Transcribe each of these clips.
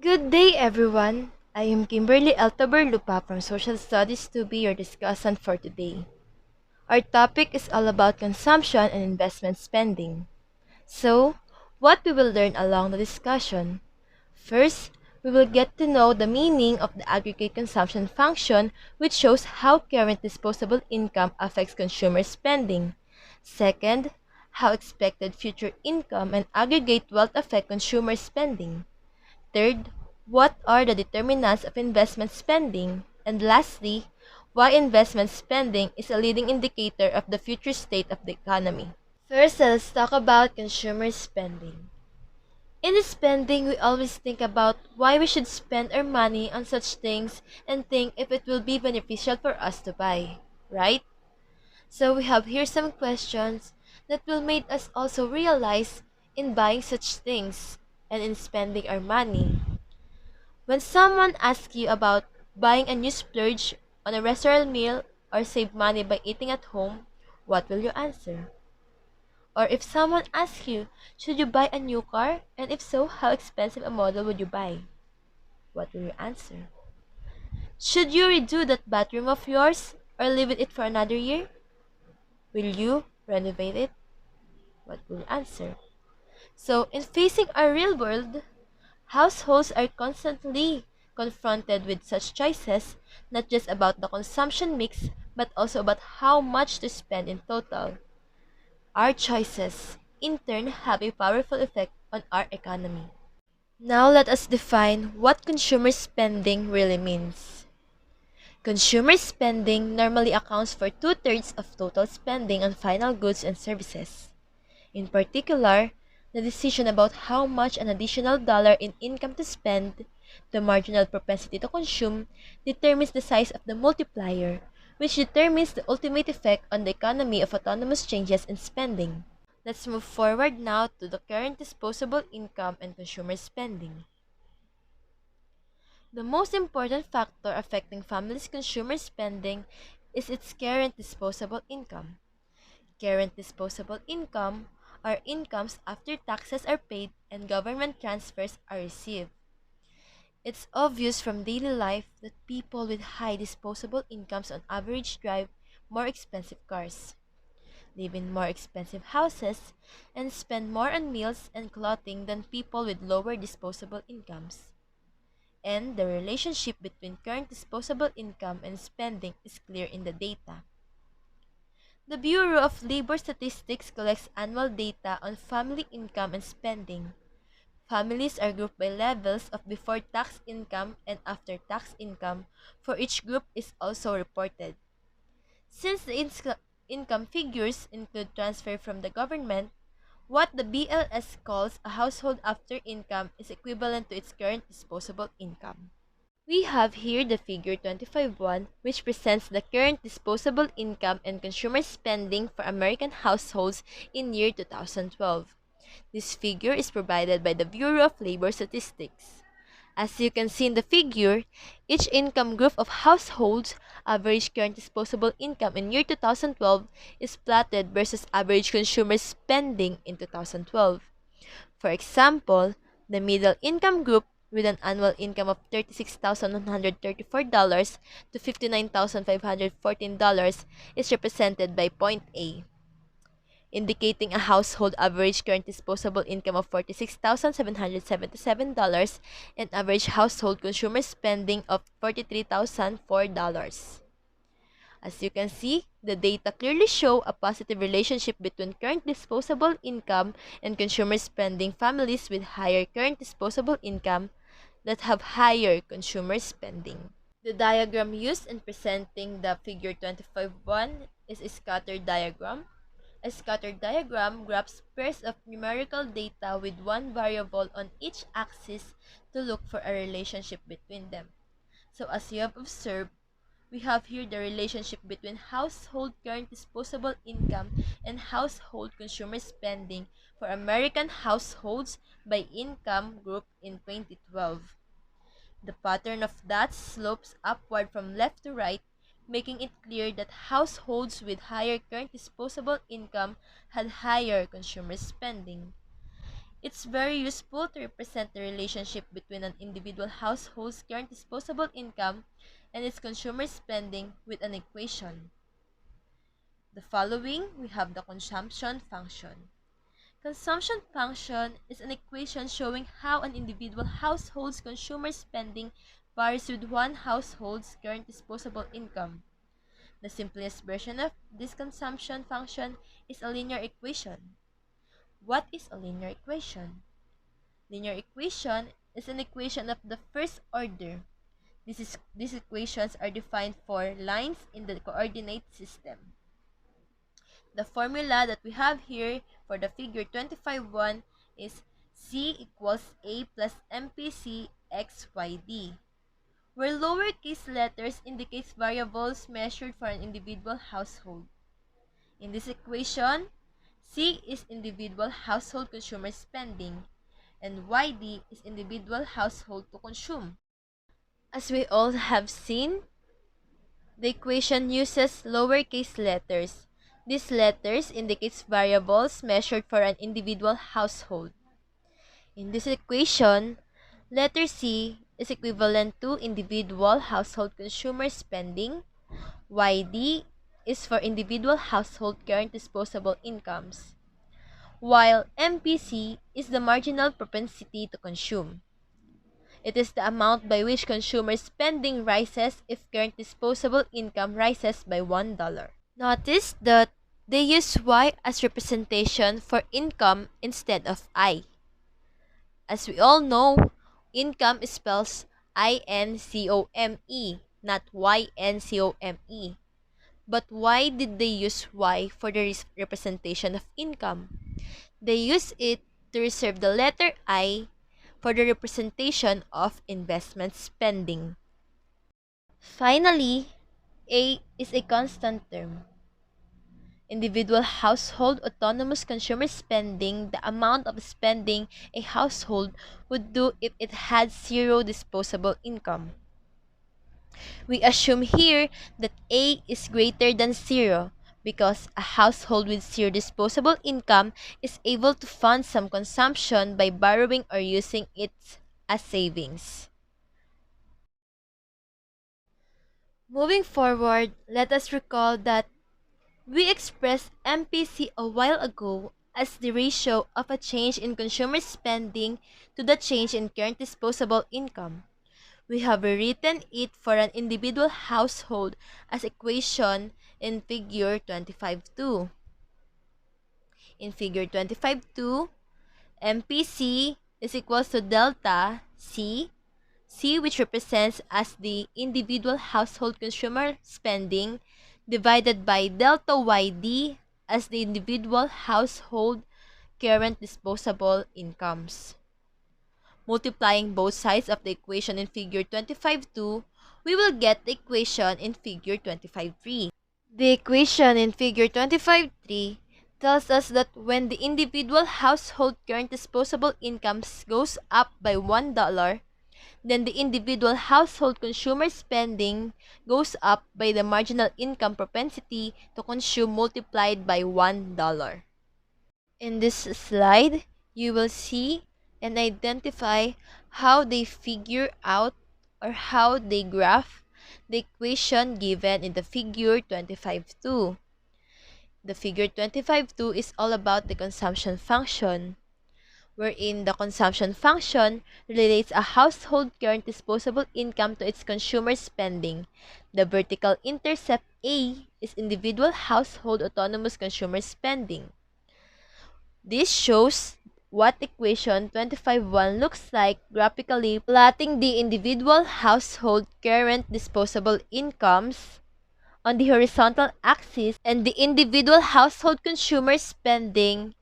Good day, everyone. I am Kimberly Lupa from Social Studies to be your discussant for today. Our topic is all about consumption and investment spending. So, what we will learn along the discussion? First, we will get to know the meaning of the aggregate consumption function, which shows how current disposable income affects consumer spending. Second, how expected future income and aggregate wealth affect consumer spending. Third, what are the determinants of investment spending? And lastly, why investment spending is a leading indicator of the future state of the economy. First, let's talk about consumer spending. In spending, we always think about why we should spend our money on such things and think if it will be beneficial for us to buy, right? So we have here some questions that will make us also realize in buying such things and in spending our money. When someone asks you about buying a new splurge on a restaurant meal or save money by eating at home, what will you answer? Or if someone asks you, should you buy a new car? And if so, how expensive a model would you buy? What will you answer? Should you redo that bathroom of yours or live in it for another year? Will you renovate it? What will you answer? So, in facing our real world, households are constantly confronted with such choices, not just about the consumption mix, but also about how much to spend in total. Our choices, in turn, have a powerful effect on our economy. Now let us define what consumer spending really means. Consumer spending normally accounts for two-thirds of total spending on final goods and services. In particular, the decision about how much an additional dollar in income to spend, the marginal propensity to consume, determines the size of the multiplier, which determines the ultimate effect on the economy of autonomous changes in spending. Let's move forward now to the current disposable income and consumer spending. The most important factor affecting families' consumer spending is its current disposable income. Current disposable income are incomes after taxes are paid and government transfers are received. It's obvious from daily life that people with high disposable incomes on average drive more expensive cars, live in more expensive houses, and spend more on meals and clothing than people with lower disposable incomes. And the relationship between current disposable income and spending is clear in the data. The Bureau of Labor Statistics collects annual data on family income and spending. Families are grouped by levels of before-tax income and after-tax income, for each group is also reported. Since the income figures include transfer from the government, what the BLS calls a household after income is equivalent to its current disposable income. We have here the figure 25.1, which presents the current disposable income and consumer spending for American households in year 2012. This figure is provided by the Bureau of Labor Statistics. As you can see in the figure, each income group of households' average current disposable income in year 2012 is plotted versus average consumer spending in 2012. For example, the middle income group with an annual income of $36,134 to $59,514 is represented by point A, indicating a household average current disposable income of $46,777 and average household consumer spending of $43,004. As you can see, the data clearly show a positive relationship between current disposable income and consumer spending. Families with higher current disposable income that have higher consumer spending. The diagram used in presenting the figure 25.1 is a scatter diagram. A scatter diagram graphs pairs of numerical data with one variable on each axis to look for a relationship between them. So as you have observed, we have here the relationship between household current disposable income and household consumer spending for American households by income group in 2012. The pattern of dots slopes upward from left to right, making it clear that households with higher current disposable income had higher consumer spending. It's very useful to represent the relationship between an individual household's current disposable income and its consumer spending with an equation. The following, we have the consumption function. Consumption function is an equation showing how an individual household's consumer spending varies with one household's current disposable income. The simplest version of this consumption function is a linear equation. What is a linear equation? Linear equation is an equation of the first order. These equations are defined for lines in the coordinate system. The formula that we have here for the figure 25.1 is C equals A plus MPC XYD, where lowercase letters indicates variables measured for an individual household. In this equation, C is individual household consumer spending, and YD is individual household to consume. As we all have seen, the equation uses lowercase letters. These letters indicates variables measured for an individual household. In this equation, letter C is equivalent to individual household consumer spending. YD is for individual household current disposable incomes, while MPC is the marginal propensity to consume. It is the amount by which consumer spending rises if current disposable income rises by $1. Notice that they use Y as representation for income instead of I. As we all know, income spells INCOME, not YNCOME. But why did they use Y for the representation of income? They use it to reserve the letter I for the representation of investment spending. Finally, A is a constant term. Individual household autonomous consumer spending, the amount of spending a household would do if it had zero disposable income. We assume here that A is greater than zero because a household with zero disposable income is able to fund some consumption by borrowing or using it as savings. Moving forward, let us recall that we expressed MPC a while ago as the ratio of a change in consumer spending to the change in current disposable income. We have rewritten it for an individual household as equation in figure 25.2. In figure 25.2, MPC is equals to delta C which represents as the individual household consumer spending divided by delta YD as the individual household current disposable incomes. Multiplying both sides of the equation in figure 25.2, we will get the equation in figure 25.3. The equation in figure 25.3 tells us that when the individual household current disposable incomes goes up by $1, then the individual household consumer spending goes up by the marginal income propensity to consume multiplied by $1. In this slide, you will see and identify how they figure out or how they graph the equation given in the figure 25.2. The figure 25.2 is all about the consumption function, wherein the consumption function relates a household current disposable income to its consumer spending. The vertical intercept A is individual household autonomous consumer spending. This shows what equation 25.1 looks like graphically, plotting the individual household current disposable incomes on the horizontal axis and the individual household consumer spending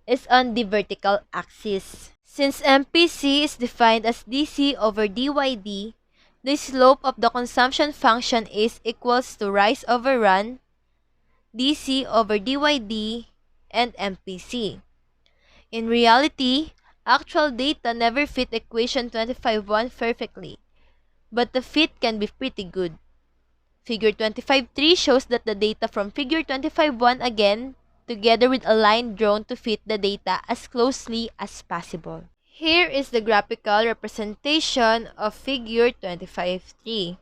is on the vertical axis. Since MPC is defined as DC over DYD, the slope of the consumption function is equals to rise over run, DC over DYD, and MPC. In reality, actual data never fit equation 25.1 perfectly, but the fit can be pretty good. Figure 25.3 shows that the data from figure 25.1 again together with a line drawn to fit the data as closely as possible. Here is the graphical representation of figure 25.3,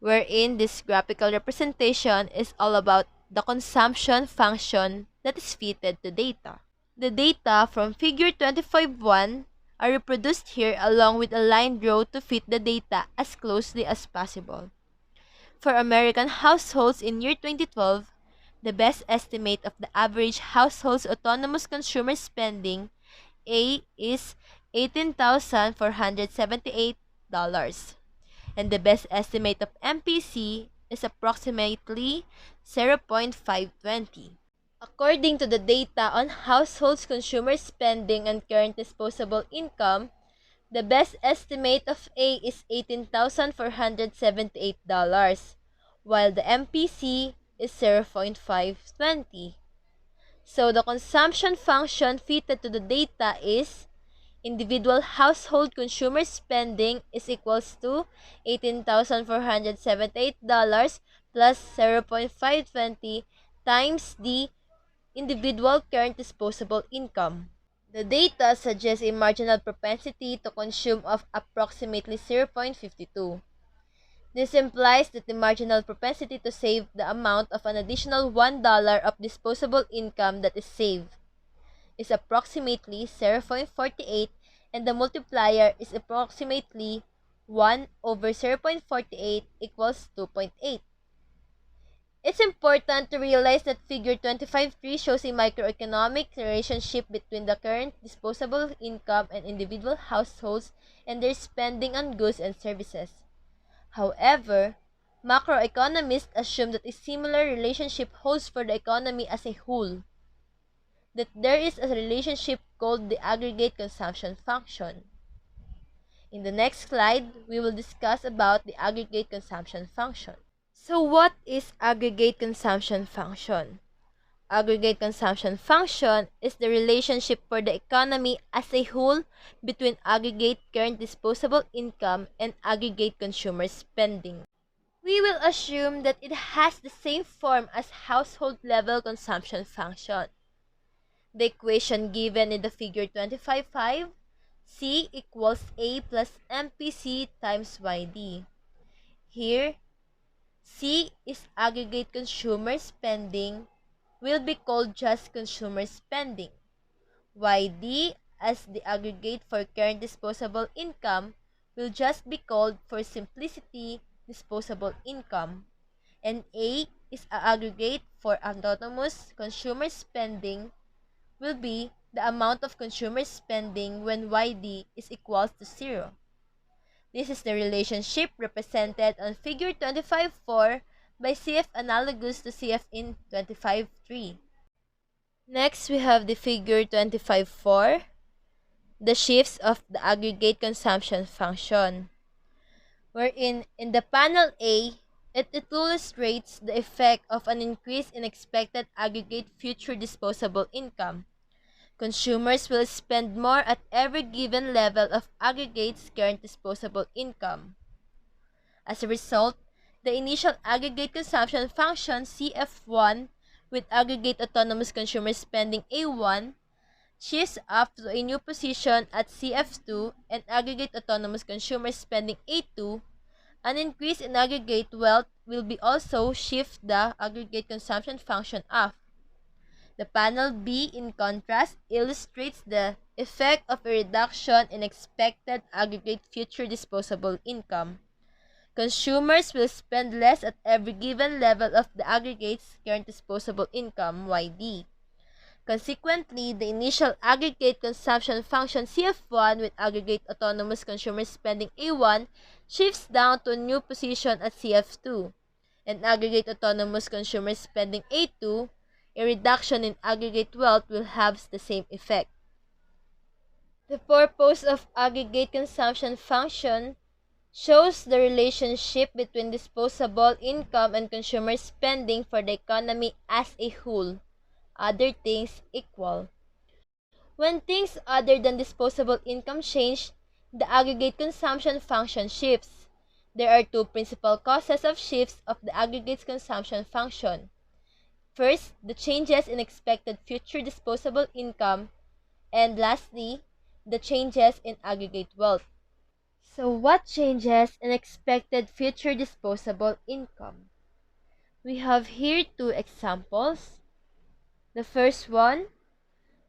wherein this graphical representation is all about the consumption function that is fitted to data. The data from figure 25.1 are reproduced here along with a line drawn to fit the data as closely as possible. For American households in year 2012, the best estimate of the average household's autonomous consumer spending, A, is $18,478, and the best estimate of MPC is approximately 0.520. According to the data on households' consumer spending and current disposable income, the best estimate of A is $18,478, while the MPC is 0.520. So the consumption function fitted to the data is individual household consumer spending is equals to $18,478 plus 0.520 times the individual current disposable income. The data suggests a marginal propensity to consume of approximately 0.52. This implies that the marginal propensity to save the amount of an additional $1 of disposable income that is saved is approximately 0.48, and the multiplier is approximately 1 over 0.48 equals 2.8. It's important to realize that figure 25.3 shows a microeconomic relationship between the current disposable income and individual households and their spending on goods and services. However, macroeconomists assume that a similar relationship holds for the economy as a whole, that there is a relationship called the aggregate consumption function. In the next slide, we will discuss about the aggregate consumption function. So what is aggregate consumption function? Aggregate consumption function is the relationship for the economy as a whole between aggregate current disposable income and aggregate consumer spending. We will assume that it has the same form as household level consumption function. The equation given in the figure 25.5, C equals A plus MPC times YD. Here, C is aggregate consumer spending, will be called just consumer spending. YD as the aggregate for current disposable income will just be called for simplicity disposable income. And A is a aggregate for autonomous consumer spending will be the amount of consumer spending when YD is equals to 0. This is the relationship represented on figure 25.4 by CF analogous to CF in 25.3. Next, we have the figure 25.4, the shifts of the aggregate consumption function, wherein in the panel A, it illustrates the effect of an increase in expected aggregate future disposable income. Consumers will spend more at every given level of aggregate's current disposable income. As a result, the initial aggregate consumption function CF1 with aggregate autonomous consumer spending A1 shifts up to a new position at CF2 and aggregate autonomous consumer spending A2. An increase in aggregate wealth will be also shift the aggregate consumption function up. The panel B, in contrast, illustrates the effect of a reduction in expected aggregate future disposable income. Consumers will spend less at every given level of the aggregate's current disposable income, YD. Consequently, the initial aggregate consumption function CF1 with aggregate autonomous consumer spending A1 shifts down to a new position at CF2, and aggregate autonomous consumer spending A2, a reduction in aggregate wealth, will have the same effect. The purpose of aggregate consumption function shows the relationship between disposable income and consumer spending for the economy as a whole, other things equal. When things other than disposable income change, the aggregate consumption function shifts. There are two principal causes of shifts of the aggregate consumption function. First, the changes in expected future disposable income, and lastly, the changes in aggregate wealth. So, what changes in expected future disposable income? We have here two examples. The first one,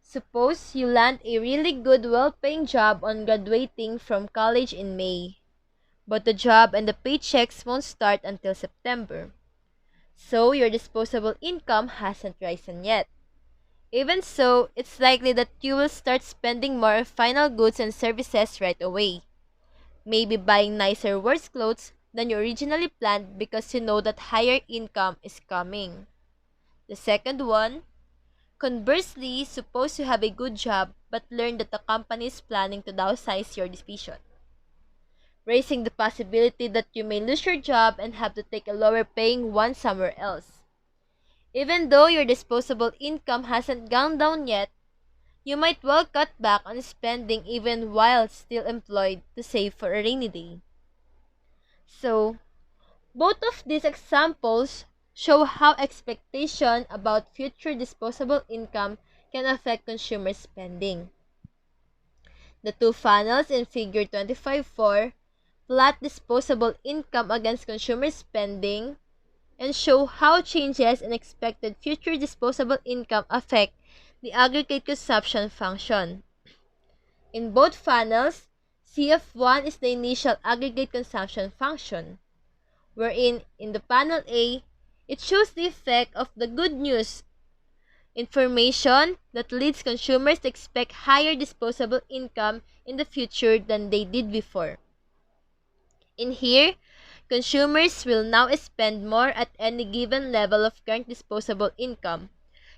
suppose you land a really good, well-paying job on graduating from college in May, but the job and the paychecks won't start until September. So, your disposable income hasn't risen yet. Even so, it's likely that you will start spending more on final goods and services right away. Maybe buying nicer worse clothes than you originally planned because you know that higher income is coming. The second one, conversely, suppose you have a good job but learn that the company is planning to downsize your division, raising the possibility that you may lose your job and have to take a lower paying one somewhere else. Even though your disposable income hasn't gone down yet, you might well cut back on spending even while still employed to save for a rainy day. So, both of these examples show how expectation about future disposable income can affect consumer spending. The two funnels in Figure 25.4 plot disposable income against consumer spending and show how changes in expected future disposable income affect the aggregate consumption function. In both funnels, CF1 is the initial aggregate consumption function, wherein in the panel A, it shows the effect of the good news information that leads consumers to expect higher disposable income in the future than they did before. In here, consumers will now spend more at any given level of current disposable income,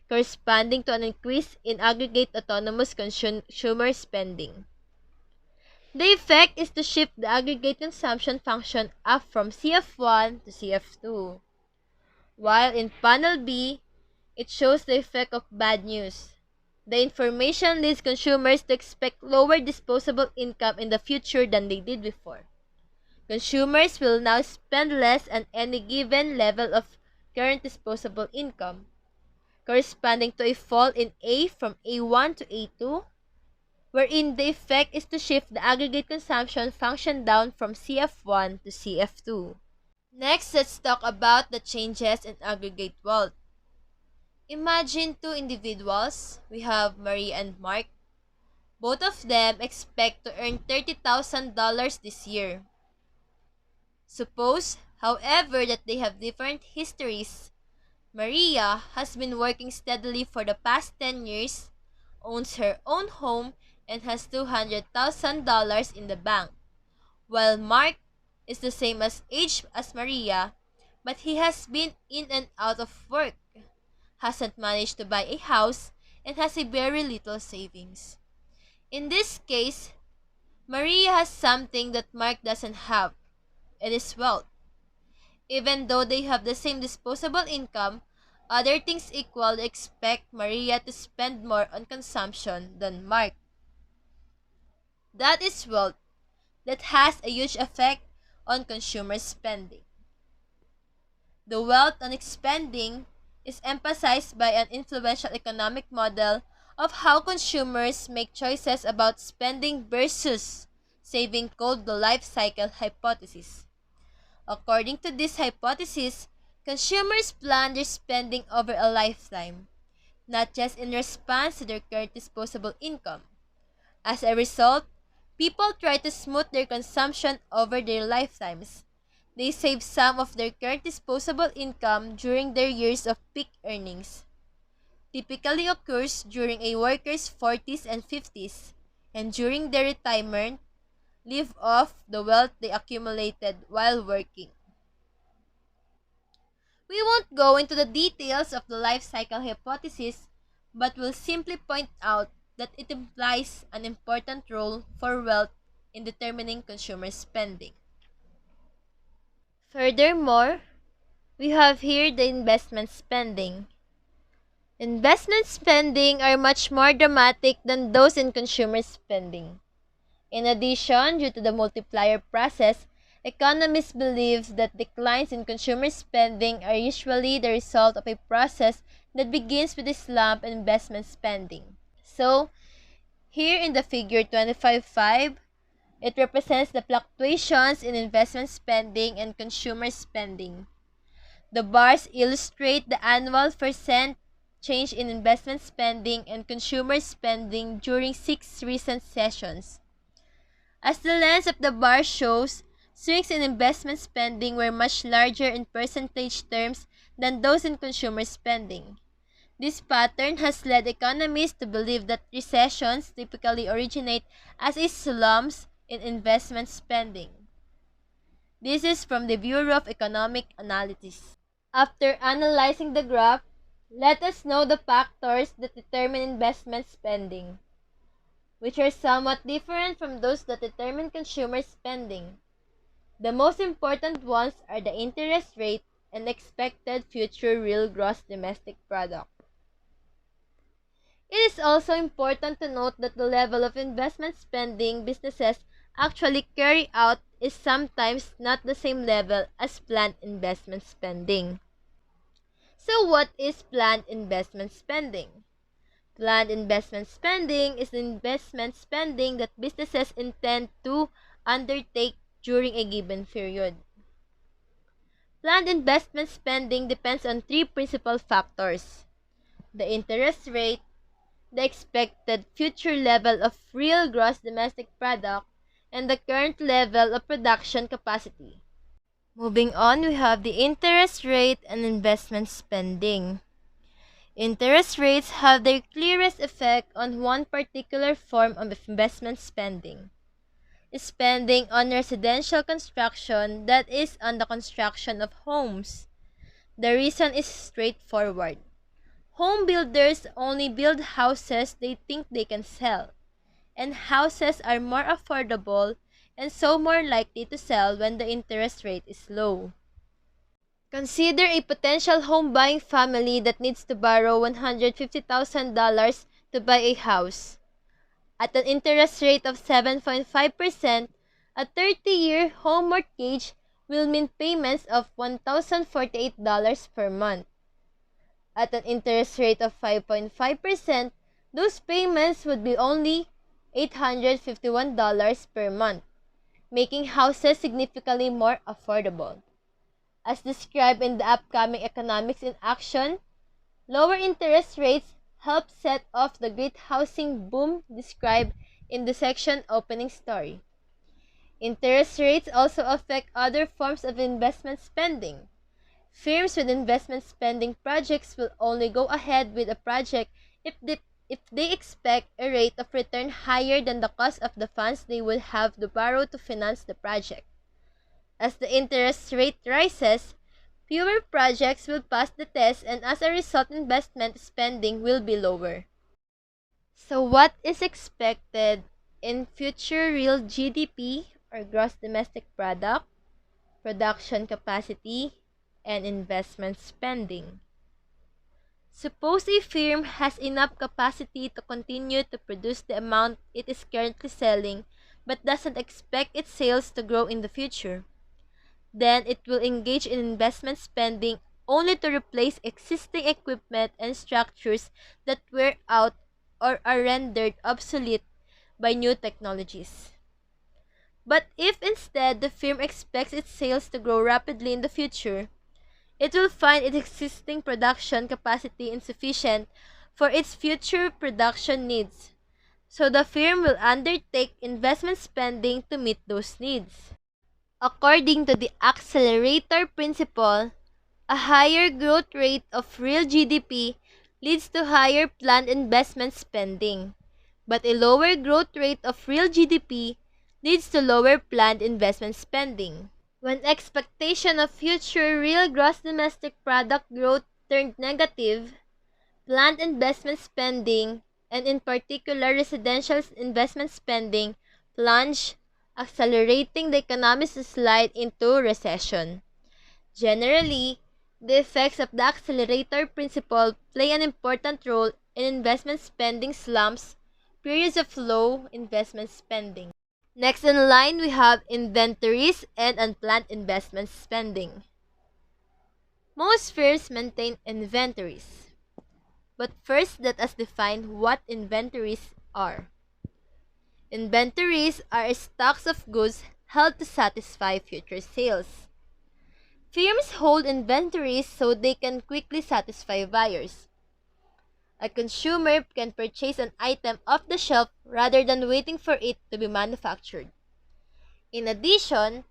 corresponding to an increase in aggregate autonomous consumer spending. The effect is to shift the aggregate consumption function up from CF1 to CF2, while in panel B, it shows the effect of bad news. The information leads consumers to expect lower disposable income in the future than they did before. Consumers will now spend less at any given level of current disposable income, corresponding to a fall in A from A1 to A2, wherein the effect is to shift the aggregate consumption function down from CF1 to CF2. Next, let's talk about the changes in aggregate wealth. Imagine two individuals. We have Marie and Mark. Both of them expect to earn $30,000 this year. Suppose, however, that they have different histories. Maria has been working steadily for the past 10 years, owns her own home, and has $200,000 in the bank, while Mark is the same age as Maria, but he has been in and out of work, hasn't managed to buy a house, and has a very little savings. In this case, Maria has something that Mark doesn't have. It is wealth. Even though they have the same disposable income, other things equal, expect Maria to spend more on consumption than Mark. That is wealth that has a huge effect on consumer spending. The wealth on spending is emphasized by an influential economic model of how consumers make choices about spending versus saving, called the life cycle hypothesis. According to this hypothesis, consumers plan their spending over a lifetime, not just in response to their current disposable income. As a result, people try to smooth their consumption over their lifetimes. They save some of their current disposable income during their years of peak earnings. Typically occurs during a worker's 40s and 50s, and during their retirement, live off the wealth they accumulated while working. We won't go into the details of the life cycle hypothesis, but will simply point out that it implies an important role for wealth in determining consumer spending. Furthermore, we have here the investment spending. Investment spending are much more dramatic than those in consumer spending. In addition, due to the multiplier process, Economists believe that declines in consumer spending are usually the result of a process that begins with a slump in investment spending. So, here in the figure 25.5, it represents the fluctuations in investment spending and consumer spending. The bars illustrate the annual percent change in investment spending and consumer spending during 6 recent sessions. As the length of the bar shows, swings in investment spending were much larger in percentage terms than those in consumer spending. This pattern has led economists to believe that recessions typically originate as slumps in investment spending. This is from the Bureau of Economic Analysis. After analyzing the graph, let us know the factors that determine investment spending, which are somewhat different from those that determine consumer spending. The most important ones are the interest rate and expected future real gross domestic product. It is also important to note that the level of investment spending businesses actually carry out is sometimes not the same level as planned investment spending. So what is planned investment spending? Planned investment spending is the investment spending that businesses intend to undertake during a given period. Planned investment spending depends on three principal factors: the interest rate, the expected future level of real gross domestic product, and the current level of production capacity. Moving on, we have the interest rate and investment spending. Interest rates have their clearest effect on one particular form of investment spending: spending on residential construction, that is, on the construction of homes. The reason is straightforward. Home builders only build houses they think they can sell, and houses are more affordable and so more likely to sell when the interest rate is low. Consider a potential home buying family that needs to borrow $150,000 to buy a house. At an interest rate of 7.5%, a 30-year home mortgage will mean payments of $1,048 per month. At an interest rate of 5.5%, those payments would be only $851 per month, making houses significantly more affordable. As described in the upcoming Economics in Action, lower interest rates help set off the great housing boom described in the section Opening Story. Interest rates also affect other forms of investment spending. Firms with investment spending projects will only go ahead with a project if they expect a rate of return higher than the cost of the funds they would have to borrow to finance the project. As the interest rate rises, fewer projects will pass the test, and as a result, investment spending will be lower. So what is expected in future real GDP, or gross domestic product, production capacity, and investment spending? Suppose a firm has enough capacity to continue to produce the amount it is currently selling but doesn't expect its sales to grow in the future. Then it will engage in investment spending only to replace existing equipment and structures that wear out or are rendered obsolete by new technologies. But if instead the firm expects its sales to grow rapidly in the future, it will find its existing production capacity insufficient for its future production needs. So the firm will undertake investment spending to meet those needs. According to the accelerator principle, a higher growth rate of real GDP leads to higher planned investment spending, but a lower growth rate of real GDP leads to lower planned investment spending. When expectation of future real gross domestic product growth turned negative, planned investment spending, and in particular residential investment spending, plunged, accelerating the economy's slide into recession. Generally, the effects of the accelerator principle play an important role in investment spending slumps, periods of low investment spending. Next in line, we have inventories and unplanned investment spending. Most firms maintain inventories. But first, let us define what inventories are. Inventories are stocks of goods held to satisfy future sales. Firms hold inventories so they can quickly satisfy buyers. A consumer can purchase an item off the shelf rather than waiting for it to be manufactured. In addition,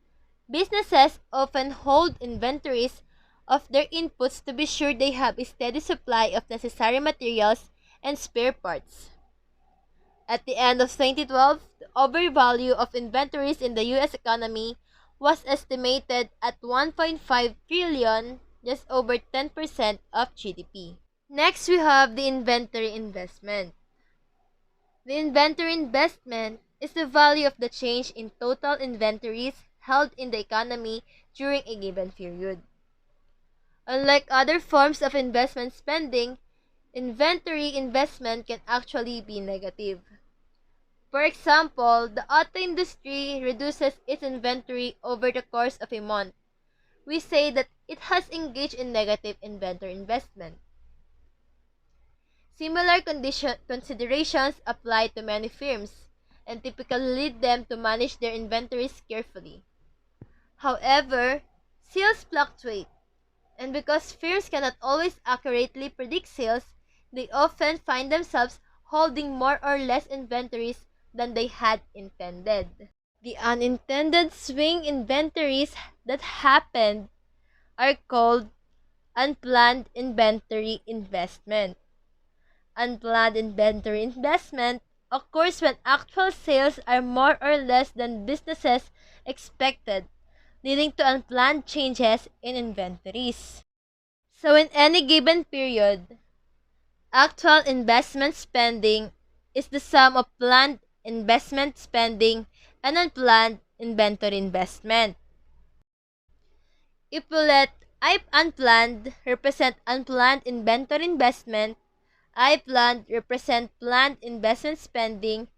businesses often hold inventories of their inputs to be sure they have a steady supply of necessary materials and spare parts. At the end of 2012, the overvalue of inventories in the US economy was estimated at 1.5 trillion, just over 10% of GDP. Next, we have the inventory investment. The inventory investment is the value of the change in total inventories held in the economy during a given period. Unlike other forms of investment spending, inventory investment can actually be negative. For example, the auto industry reduces its inventory over the course of a month. We say that it has engaged in negative inventory investment. Similar considerations apply to many firms and typically lead them to manage their inventories carefully. However, sales fluctuate, and because firms cannot always accurately predict sales, they often find themselves holding more or less inventories than they had intended. The unintended swing inventories that happened are called unplanned inventory investment. Unplanned inventory investment occurs when actual sales are more or less than businesses expected, leading to unplanned changes in inventories. So, in any given period, actual investment spending is the sum of planned investment spending and unplanned inventory investment. If we let I unplanned represent unplanned inventory investment, I planned represent planned investment spending,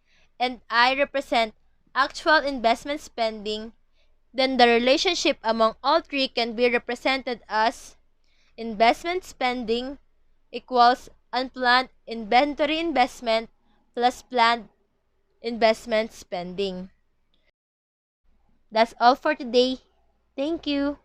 and I represent actual investment spending, then the relationship among all three can be represented as investment spending equals unplanned inventory investment plus planned investment spending. That's all for today. Thank you.